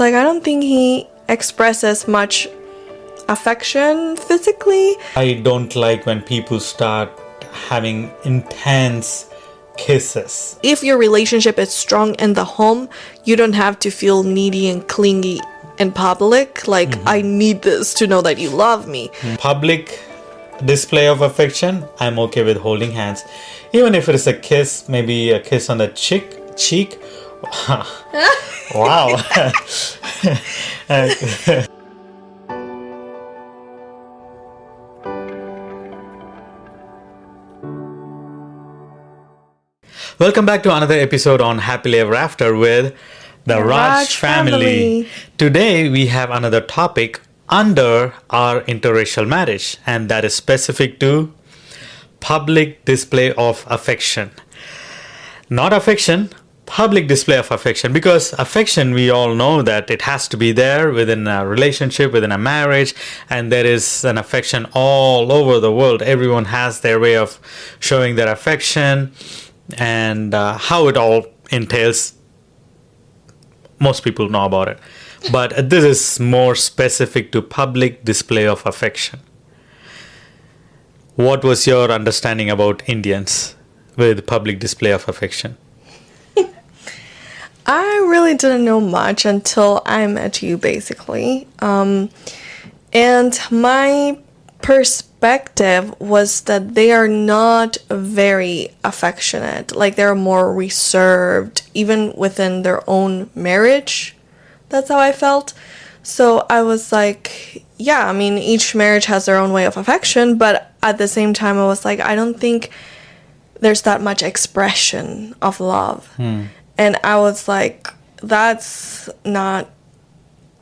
Like, I don't think he expresses much affection physically. I don't like when people start having intense kisses. If your relationship is strong in the home, you don't have to feel needy and clingy in public. Like, I need this to know that you love me. Public display of affection, I'm okay with holding hands. Even if it is a kiss, maybe a kiss on the cheek. Wow. Welcome back to another episode on Happily Ever After with the Raj family. Today we have another topic under our interracial marriage, and that is specific to public display of affection. Not affection, public display of affection, because affection, we all know that it has to be there within a relationship, within a marriage, and there is an affection all over the world. Everyone has their way of showing their affection, and how it all entails, most people know about it. But this is more specific to public display of affection. What was your understanding about Indians with public display of affection? I really didn't know much until I met you, basically. And my perspective was that they are not very affectionate. Like, they're more reserved, even within their own marriage. That's how I felt. So I was like, yeah, I mean, each marriage has their own way of affection, but at the same time, I was like, I don't think there's that much expression of love. And I was like, that's not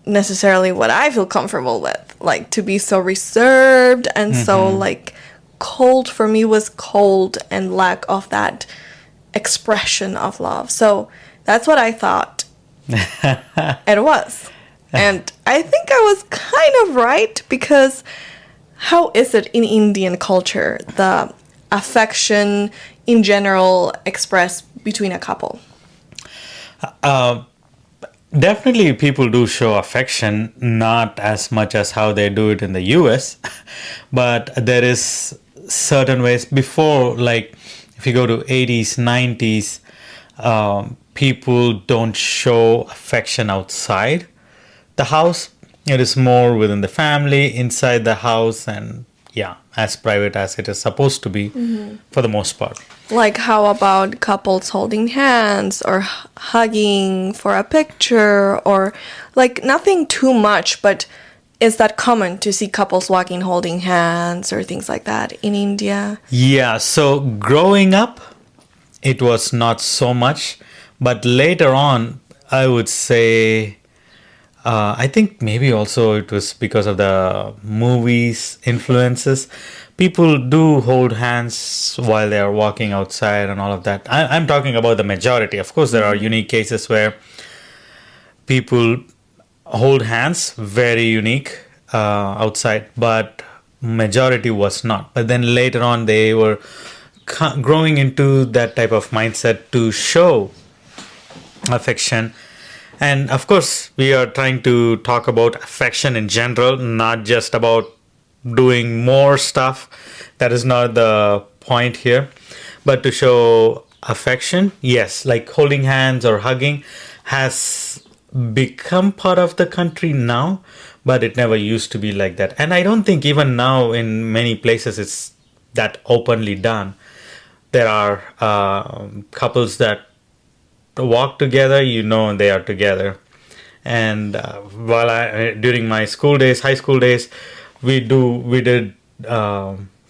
necessarily what I feel comfortable with. Like, to be so reserved and so, like, cold for me was cold and lack of that expression of love. So that's what I thought it was. And I think I was kind of right, because how is it in Indian culture, the affection in general expressed between a couple? Definitely people do show affection, not as much as how they do it in the US, but there is certain ways. Before, like if you go to 80s, 90s, people don't show affection outside the house. It is more within the family, inside the house, and yeah, as private as it is supposed to be for the most part. Like, how about couples holding hands or hugging for a picture, or like nothing too much, but is that common to see couples walking holding hands or things like that in India? Yeah, so growing up, it was not so much, but later on, I would say, I think maybe also it was because of the movies influences. People do hold hands while they are walking outside and all of that. I'm talking about the majority. Of course, there are unique cases where people hold hands, very unique outside, but majority was not. But then later on, they were growing into that type of mindset to show affection. And of course, we are trying to talk about affection in general, not just about doing more stuff. That is not the point here. But to show affection, yes, like holding hands or hugging has become part of the country now, but it never used to be like that. And I don't think even now in many places it's that openly done. There are couples that walk together, you know they are together. And during my school days, high school days, we did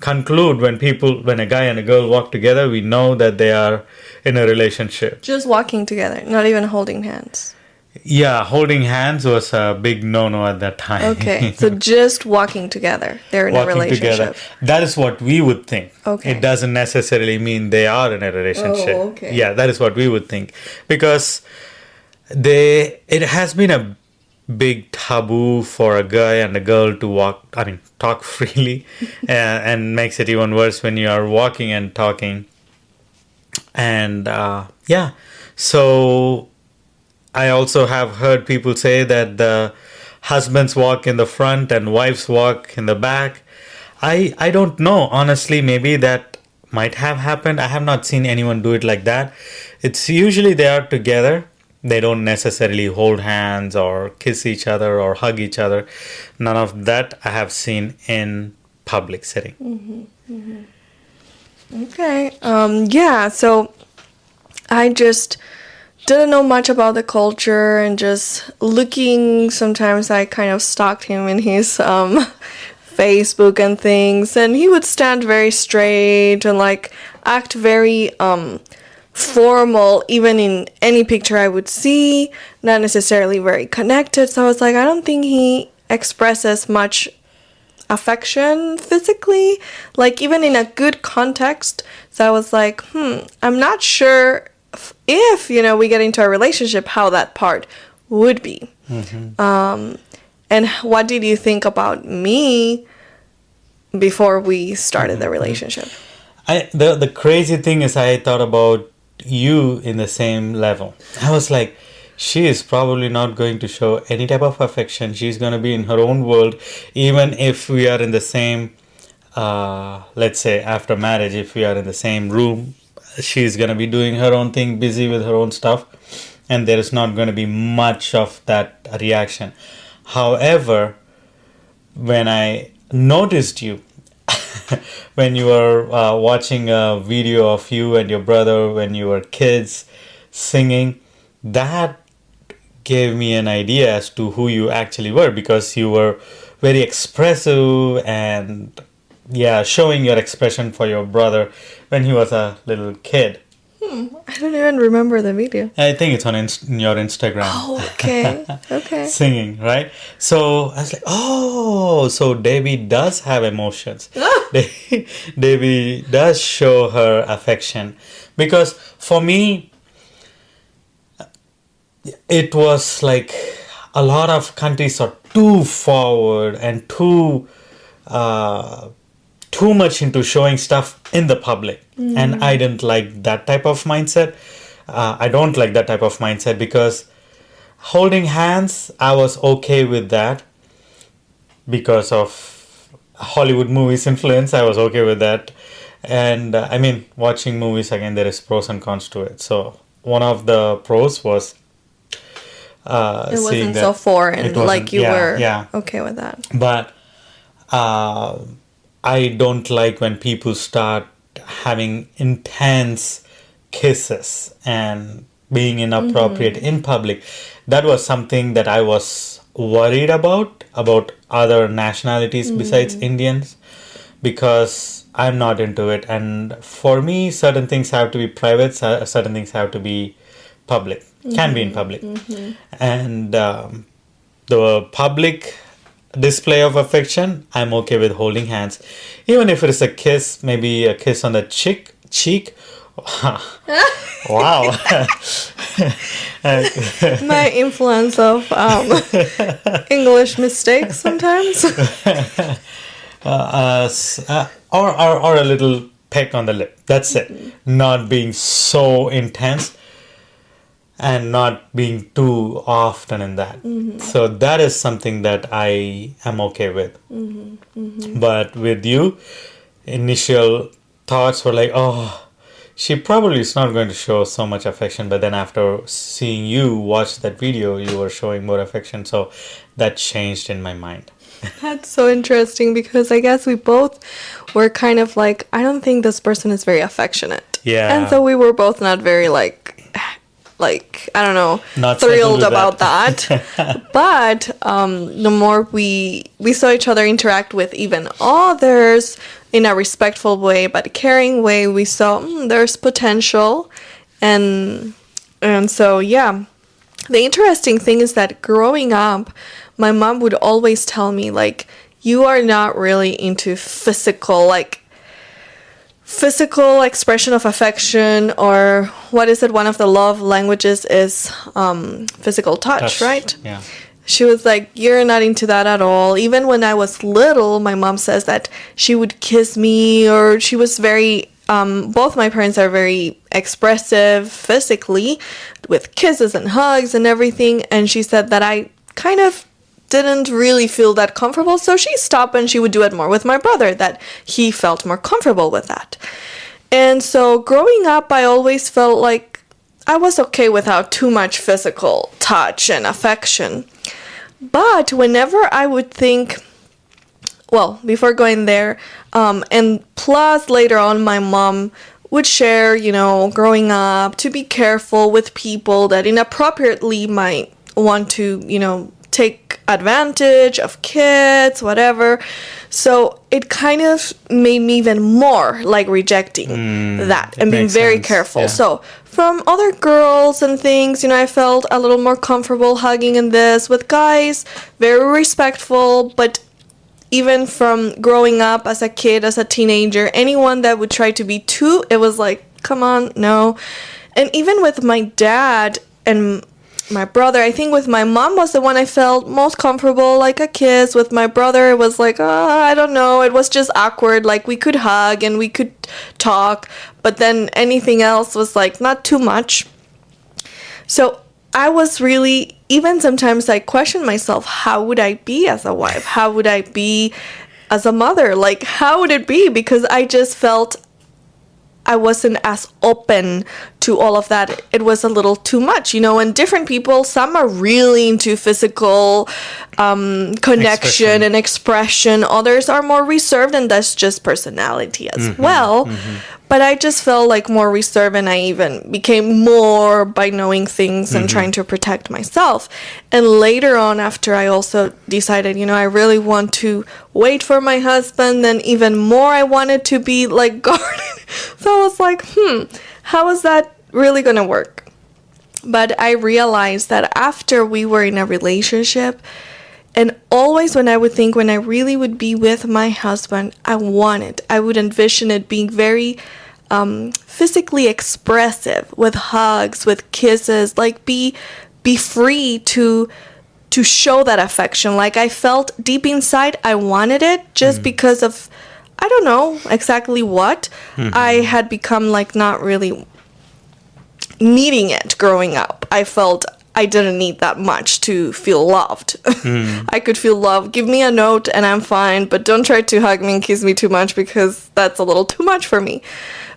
conclude when a guy and a girl walk together, we know that they are in a relationship. Just walking together, not even holding hands. Yeah, holding hands was a big no-no at that time. Okay, so just walking together, they're in a relationship. Together. That is what we would think. Okay. It doesn't necessarily mean they are in a relationship. Oh, okay. Yeah, that is what we would think. Because it has been a big taboo for a guy and a girl to talk freely, and makes it even worse when you are walking and talking. And so I also have heard people say that the husbands walk in the front and wives walk in the back. I don't know. Honestly, maybe that might have happened. I have not seen anyone do it like that. It's usually they are together. They don't necessarily hold hands or kiss each other or hug each other. None of that I have seen in public setting. Okay. Yeah, so I just didn't know much about the culture, and just looking, sometimes I kind of stalked him in his Facebook and things, and he would stand very straight and like act very formal even in any picture I would see, not necessarily very connected. So I was like, I don't think he expresses much affection physically, like even in a good context. So I was like, I'm not sure if we get into a relationship, how that part would be. And what did you think about me before we started the relationship? The crazy thing is, I thought about you in the same level. I was like, she is probably not going to show any type of affection. She's going to be in her own world. Even if we are in the same, let's say after marriage, if we are in the same room, she's going to be doing her own thing, busy with her own stuff. And there is not going to be much of that reaction. However, when I noticed you, when you were watching a video of you and your brother when you were kids singing, that gave me an idea as to who you actually were, because you were very expressive and showing your expression for your brother when he was a little kid. I don't even remember the video. I think it's on your Instagram. Oh, okay. Okay. Singing, right? So I was like, oh, so Debbie does have emotions. Debbie does show her affection. Because for me, it was like a lot of countries are too forward and too much into showing stuff in the public. And I didn't like that type of mindset. I don't like that type of mindset, because holding hands, I was okay with that because of Hollywood movies influence. I was okay with that. And I mean, watching movies, again, there is pros and cons to it. So one of the pros was It wasn't seeing that so foreign, like you were yeah. okay with that. But I don't like when people start having intense kisses and being inappropriate in public. That was something that I was worried about other nationalities besides Indians, because I'm not into it. And for me, certain things have to be private, certain things have to be public, can be in public. And the public display of affection, I'm okay with holding hands. Even if it is a kiss, maybe a kiss on the cheek. Wow. My influence of English mistakes sometimes. Or a little peck on the lip. That's it. Not being so intense and not being too often in that. So that is something that I am okay with. But with you, initial thoughts were like, oh, she probably is not going to show so much affection. But then after seeing you watch that video, you were showing more affection. So that changed in my mind. That's so interesting, because I guess we both were kind of like, I don't think this person is very affectionate. Yeah. And so we were both not very like I don't know, Not thrilled settled with about that. But the more we saw each other interact with even others in a respectful way but a caring way, we saw there's potential. And so yeah, the interesting thing is that growing up, my mom would always tell me, like, you are not really into physical expression of affection, or what is it? One of the love languages is physical touch, right? Yeah. She was like, you're not into that at all. Even when I was little, my mom says that she would kiss me, or she was very both my parents are very expressive physically with kisses and hugs and everything. And she said that I kind of didn't really feel that comfortable. So she stopped and she would do it more with my brother, that he felt more comfortable with that. And so growing up, I always felt like I was okay without too much physical touch and affection. But whenever I would think, well, before going there, and plus later on, my mom would share, growing up, to be careful with people that inappropriately might want to, take advantage of kids, whatever. So it kind of made me even more like rejecting that and being very careful. Yeah. So from other girls and things, I felt a little more comfortable hugging in this. With guys, very respectful, but even from growing up as a kid, as a teenager, anyone that would try to be too, it was like, come on, no. And even with my dad and my brother, I think with my mom was the one I felt most comfortable, like a kiss. With my brother, it was like, I don't know, it was just awkward. Like we could hug and we could talk, but then anything else was like not too much. So I was really, even sometimes I questioned myself, how would I be as a wife? How would I be as a mother? Like, how would it be? Because I just felt I wasn't as open to all of that. It was a little too much, and different people, some are really into physical connection and expression. Others are more reserved, and that's just personality as well. But I just felt like more reserved, and I even became more by knowing things and trying to protect myself. And later on, after I also decided, I really want to wait for my husband, then even more I wanted to be like guarded. So I was like, how is that really gonna work? But I realized that after we were in a relationship, and always when I really would be with my husband, I would envision it being very physically expressive, with hugs, with kisses, like be free to show that affection. Like I felt deep inside I wanted it, just because of, I don't know exactly what. I had become like not really needing it growing up. I felt I didn't need that much to feel loved. I could feel love. Give me a note and I'm fine, but don't try to hug me and kiss me too much, because that's a little too much for me.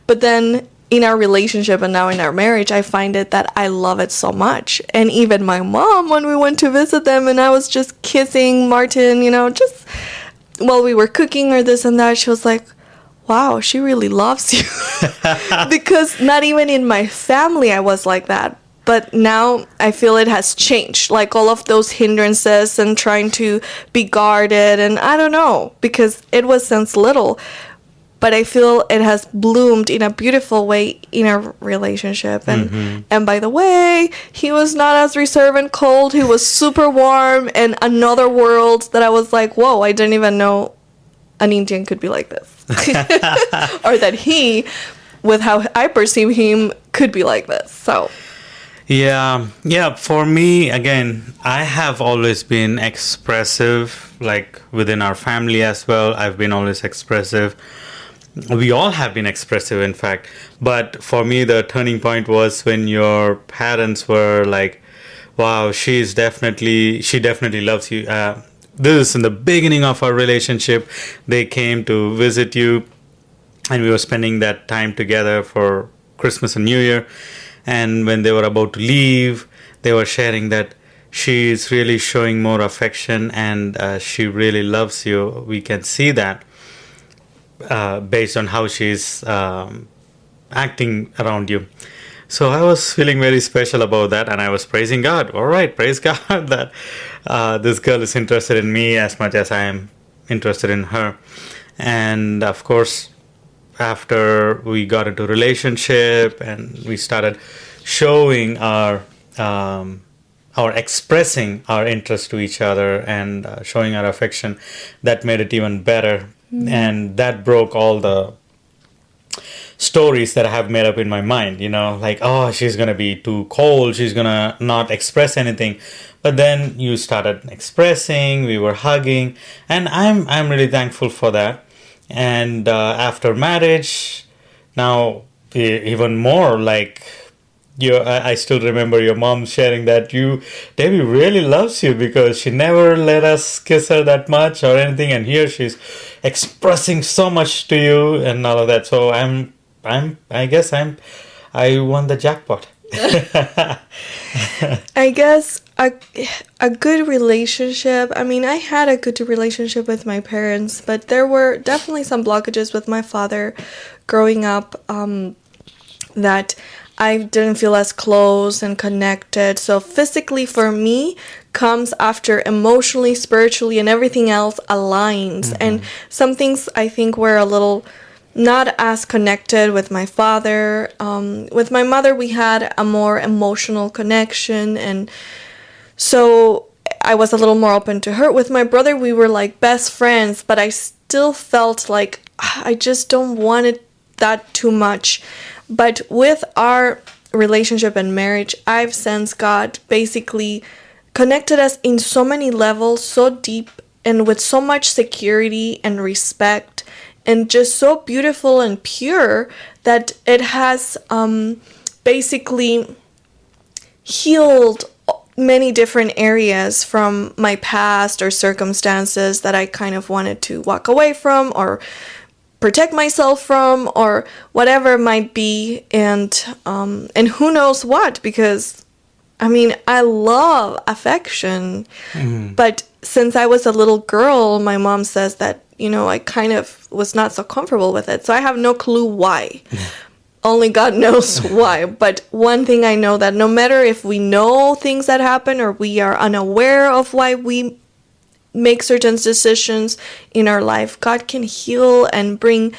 But then in our relationship and now in our marriage, I find it that I love it so much. And even my mom, when we went to visit them and I was just kissing Martin, just while we were cooking or this and that, she was like, wow, she really loves you. Because not even in my family I was like that. But now I feel it has changed. Like all of those hindrances and trying to be guarded, and I don't know, because it was since little. But I feel it has bloomed in a beautiful way in our relationship. And by the way, he was not as reserved and cold. He was super warm, and another world that I was like, whoa, I didn't even know an Indian could be like this. Or that he, with how I perceive him, could be like this. So yeah, for me, again, I have always been expressive, like within our family as well. I've been always expressive. We all have been expressive, in fact. But for me, the turning point was when your parents were like, wow, she definitely loves you. This is in the beginning of our relationship. They came to visit you, and we were spending that time together for Christmas and New Year. And when they were about to leave, they were sharing that she is really showing more affection, and she really loves you. We can see that based on how she's acting around you. So I was feeling very special about that, and I was praising God. All right, praise God that this girl is interested in me as much as I am interested in her. And of course, after we got into relationship and we started showing our expressing our interest to each other and showing our affection, that made it even better. And that broke all the stories that I have made up in my mind, like, oh, she's going to be too cold, she's going to not express anything. But then you started expressing, we were hugging, and I'm really thankful for that. And after marriage, Now, even more like I still remember your mom sharing that Debbie really loves you because she never let us kiss her that much or anything, and here she's expressing so much to you and all of that. So I guess I won the jackpot. I guess a good relationship. I mean, I had a good relationship with my parents, but there were definitely some blockages with my father growing up, that I didn't feel as close and connected. So physically for me comes after emotionally, spiritually, and everything else aligns. And some things I think were a little not as connected with my father. With my mother, we had a more emotional connection, and so I was a little more open to her. With my brother, we were like best friends, but I still felt like I just don't want it that too much. But with our relationship and marriage, I've sensed God basically connected us in so many levels, so deep, and with so much security and respect, and just so beautiful and pure that it has basically healed many different areas from my past or circumstances that I kind of wanted to walk away from or protect myself from or whatever it might be, and who knows what, because I mean, I love affection, but since I was a little girl, my mom says that, I kind of was not so comfortable with it, so I have no clue why. Only God knows why. But one thing I know, that no matter if we know things that happen or we are unaware of why we make certain decisions in our life, God can heal and bring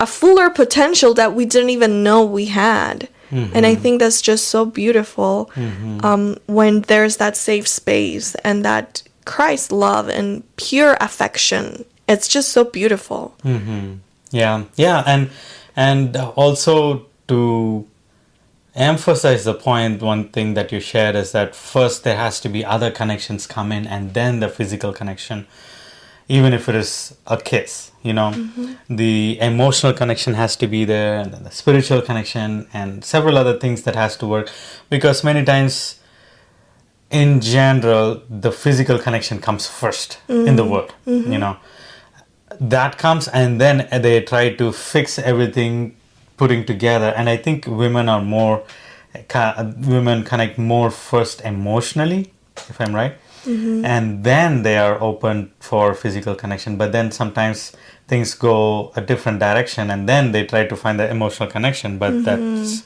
a fuller potential that we didn't even know we had. And I think that's just so beautiful, when there's that safe space and that Christ love and pure affection. It's just so beautiful. Yeah, and also to emphasize the point, one thing that you shared is that first there has to be other connections come in, and then the physical connection, even if it is a kiss, the emotional connection has to be there, and then the spiritual connection and several other things that has to work, because many times in general the physical connection comes first in the world. That comes, and then they try to fix everything, putting together. And I think women connect more first emotionally, if I'm right, and then they are open for physical connection. But then sometimes things go a different direction, and then they try to find the emotional connection, but that's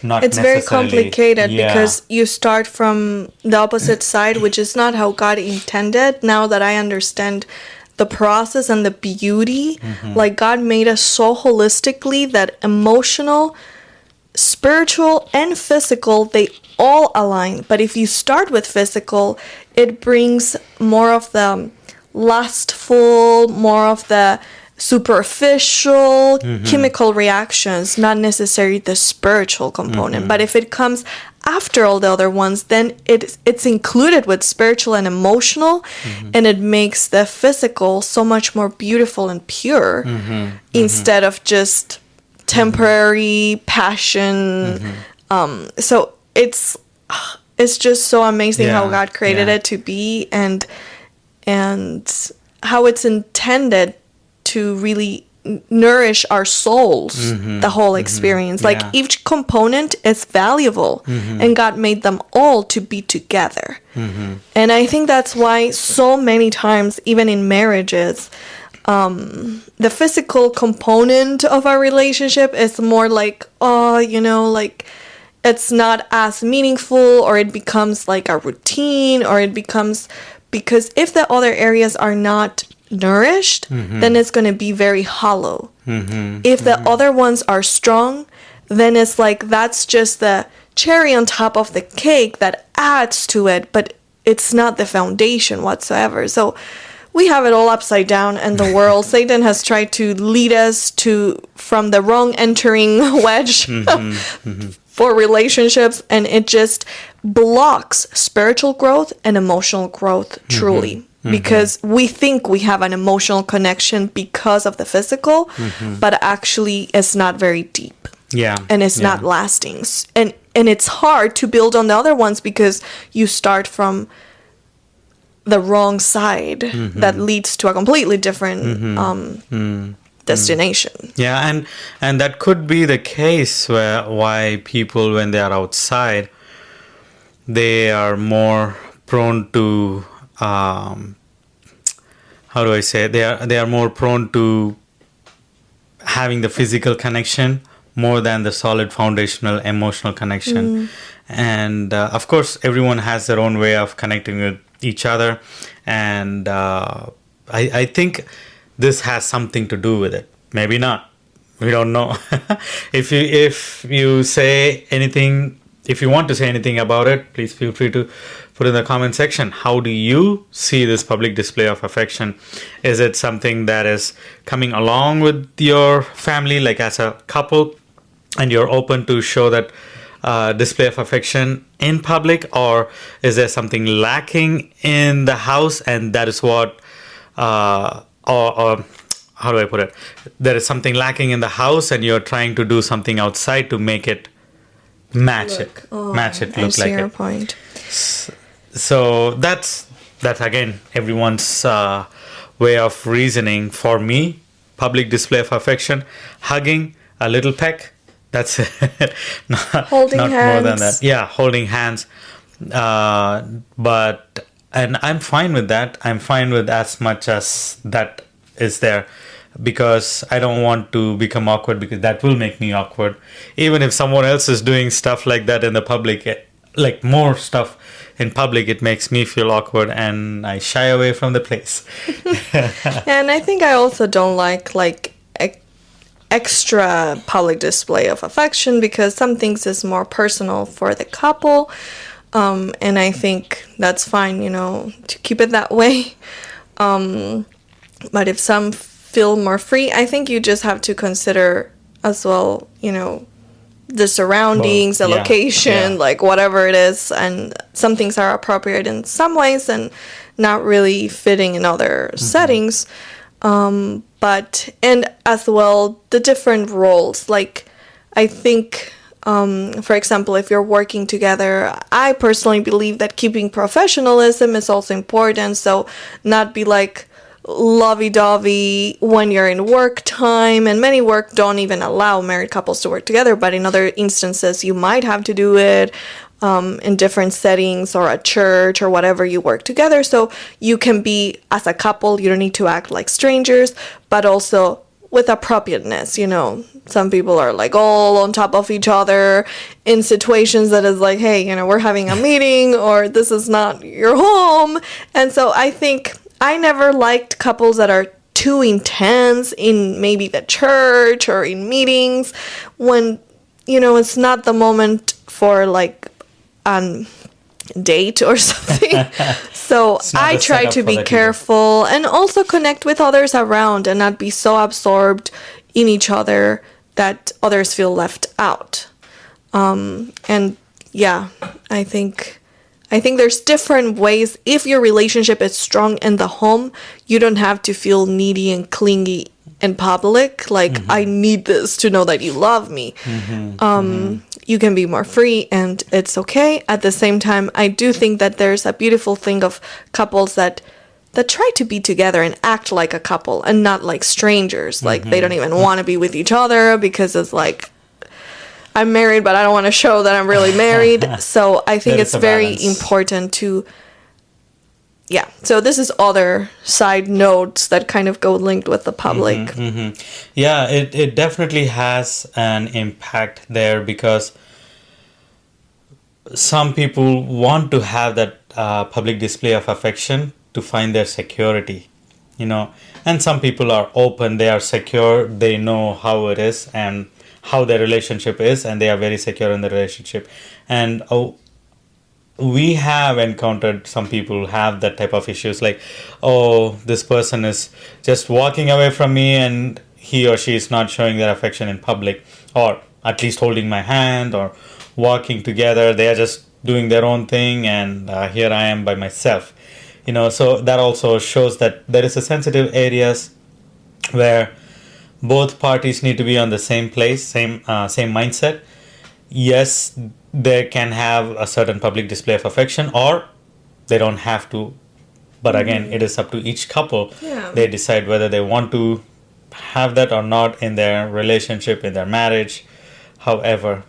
not it's necessarily, very complicated, yeah. because you start from the opposite side, which is not how God intended. Now that I understand the process and the beauty, like God made us so holistically that emotional, spiritual, and physical, they all align. But if you start with physical, it brings more of the lustful, more of the superficial chemical reactions, not necessarily the spiritual component. But if it comes after all the other ones, then it's included with spiritual and emotional, and it makes the physical so much more beautiful and pure, instead of just temporary passion. So it's just so amazing how God created it to be, and how it's intended to really nourish our souls, the whole experience. Like each component is valuable, and God made them all to be together. And I think that's why so many times, even in marriages, the physical component of our relationship is more like, like it's not as meaningful, or it becomes like a routine, or it becomes, because if the other areas are not nourished, then it's going to be very hollow. If the other ones are strong, then it's like that's just the cherry on top of the cake that adds to it, but it's not the foundation whatsoever. So we have it all upside down in the world. Satan has tried to lead us from the wrong entering wedge for relationships, and it just blocks spiritual growth and emotional growth truly. Because we think we have an emotional connection because of the physical, but actually it's not very deep. Yeah. And it's not lasting. And it's hard to build on the other ones because you start from the wrong side that leads to a completely different destination. Yeah, and that could be the case why people, when they are outside, they are more prone to how do I say? They are more prone to having the physical connection more than the solid foundational emotional connection. And of course, everyone has their own way of connecting with each other, and I think this has something to do with it. Maybe not. We don't know. If you say anything, if you want to say anything about it, please feel free to put in the comment section. How do you see this public display of affection? Is it something that is coming along with your family, like as a couple, and you're open to show that display of affection in public, or is there something lacking in the house, and that is what, or how do I put it? There is something lacking in the house, and you're trying to do something outside to make it match it, look like your it. Point. So that's again everyone's way of reasoning. For me, public display of affection, hugging, a little peck, that's it. Holding not hands. more than that. Yeah, holding hands. But I'm fine with that. I'm fine with as much as that is there, because I don't want to become awkward, because that will make me awkward. Even if someone else is doing stuff like that in the public, like more stuff in public, it makes me feel awkward and I shy away from the place. And I think I also don't like extra public display of affection, because some things is more personal for the couple. And I think that's fine, to keep it that way. But if some feel more free, I think you just have to consider as well, the surroundings, the location, like whatever it is. And some things are appropriate in some ways and not really fitting in other settings. But, and as well, the different roles. Like, I think, for example, if you're working together, I personally believe that keeping professionalism is also important. So not be like lovey-dovey when you're in work time, and many work don't even allow married couples to work together, but in other instances you might have to do it in different settings or at church or whatever you work together. So you can be, as a couple, you don't need to act like strangers, but also with appropriateness. Some people are like all on top of each other in situations that is like, hey, we're having a meeting, or this is not your home. And so I think I never liked couples that are too intense in maybe the church or in meetings when, it's not the moment for like a date or something. So I try to be careful and also connect with others around and not be so absorbed in each other that others feel left out. And yeah, I think there's different ways. If your relationship is strong in the home, you don't have to feel needy and clingy in public. Like, I need this to know that you love me. You can be more free, and it's okay. At the same time, I do think that there's a beautiful thing of couples that try to be together and act like a couple and not like strangers. Like, they don't even want to be with each other because it's like, I'm married, but I don't want to show that I'm really married. So I think it's very important to, so this is other side notes that kind of go linked with the public. Yeah, it definitely has an impact there, because some people want to have that public display of affection to find their security, and some people are open, they are secure, they know how it is and how their relationship is, and they are very secure in the relationship. And we have encountered some people who have that type of issues, like, oh, this person is just walking away from me and he or she is not showing their affection in public, or at least holding my hand or walking together. They are just doing their own thing, and here I am by myself. So that also shows that there is a sensitive areas where both parties need to be on the same place, same mindset. Yes, they can have a certain public display of affection, or they don't have to. But again, it is up to each couple. Yeah. They decide whether they want to have that or not in their relationship, in their marriage, however.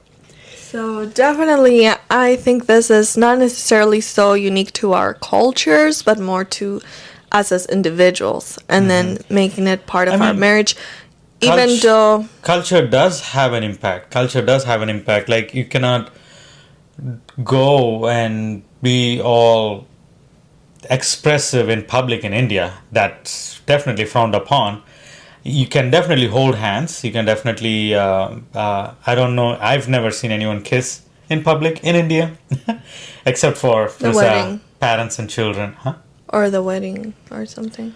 So definitely, I think this is not necessarily so unique to our cultures, but more to us as individuals, and then making it part of our marriage. Even though culture does have an impact. Like, you cannot go and be all expressive in public in India. That's definitely frowned upon. You can definitely hold hands. You can definitely, I don't know, I've never seen anyone kiss in public in India, except for the wedding. Parents and children. Huh? Or the wedding or something.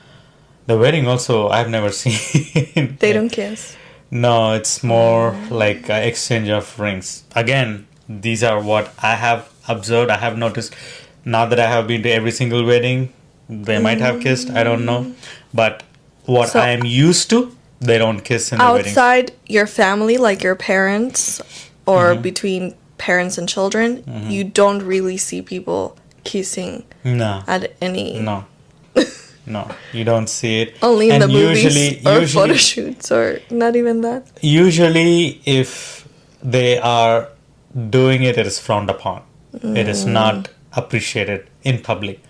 The wedding also, I've never seen. They don't kiss. No, it's more like an exchange of rings. Again, these are what I have observed. I have noticed. Not that I have been to every single wedding. They might have kissed. I don't know. But what I am used to, they don't kiss in the weddings. Outside your family, like your parents, or between parents and children, you don't really see people kissing at any... No, you don't see it. Only in the movies or photo shoots, or not even that. Usually, if they are doing it, it is frowned upon. It is not appreciated in public.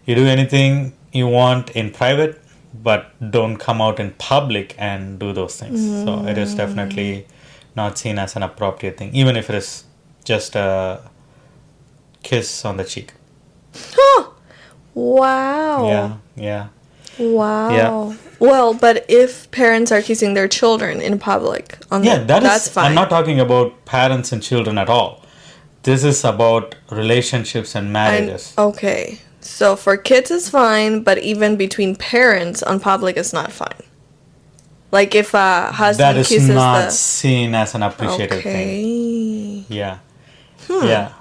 You do anything you want in private, but don't come out in public and do those things. So it is definitely not seen as an appropriate thing, even if it is just a kiss on the cheek. Huh. Wow. Yeah. Wow. Yeah. Well, but if parents are kissing their children in public, that's fine. I'm not talking about parents and children at all. This is about relationships and marriages. Okay. So for kids it's fine, but even between parents on public is not fine. Like if a husband kisses that is not seen as an appreciated thing. Yeah. Yeah.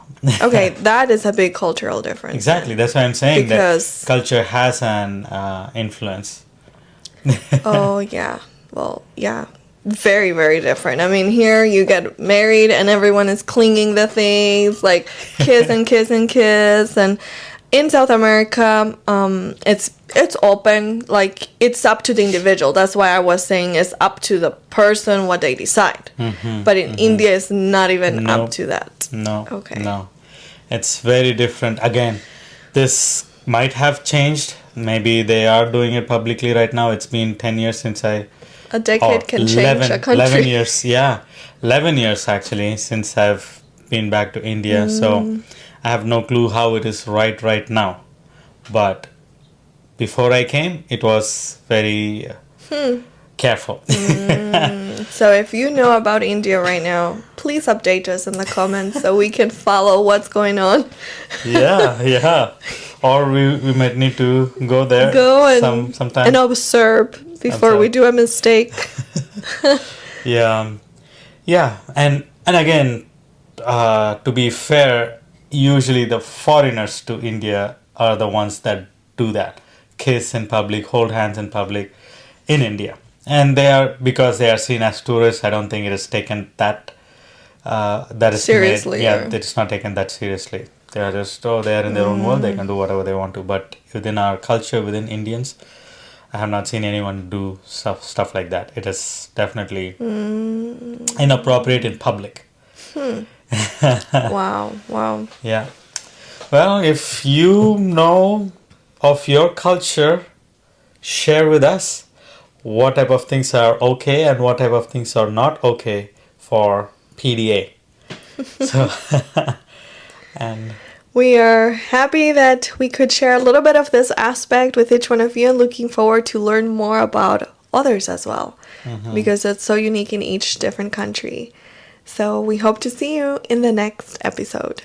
Okay, that is a big cultural difference. Exactly. That's why I'm saying that culture has an influence. Oh, yeah. Well, yeah. Very, very different. I mean, here you get married and everyone is clinging the things, like kiss and kiss and kiss. And in South America, it's open. Like, it's up to the individual. That's why I was saying it's up to the person what they decide. But in India, it's not even up to that. No. Okay. No. It's very different. Again, this might have changed. Maybe they are doing it publicly right now. It's been 10 years since a decade can change a country. 11 years, yeah. 11 years actually since I've been back to India. So I have no clue how it is right now. But before I came, it was very careful. So if you know about India right now, please update us in the comments so we can follow what's going on. Yeah. Or we might need to go there sometime and observe before we do a mistake. Yeah. And again, to be fair, usually the foreigners to India are the ones that do that. Kiss in public, hold hands in public in India. And because they are seen as tourists, I don't think it is taken that is seriously. It's not taken that seriously. They are just they are in their own world. They can do whatever they want to. But within our culture, within Indians, I have not seen anyone do stuff like that. It is definitely inappropriate in public. Wow. Yeah. Well, if you know of your culture, share with us what type of things are okay and what type of things are not okay for PDA. So, and we are happy that we could share a little bit of this aspect with each one of you, and looking forward to learn more about others as well, because it's so unique in each different country. So we hope to see you in the next episode.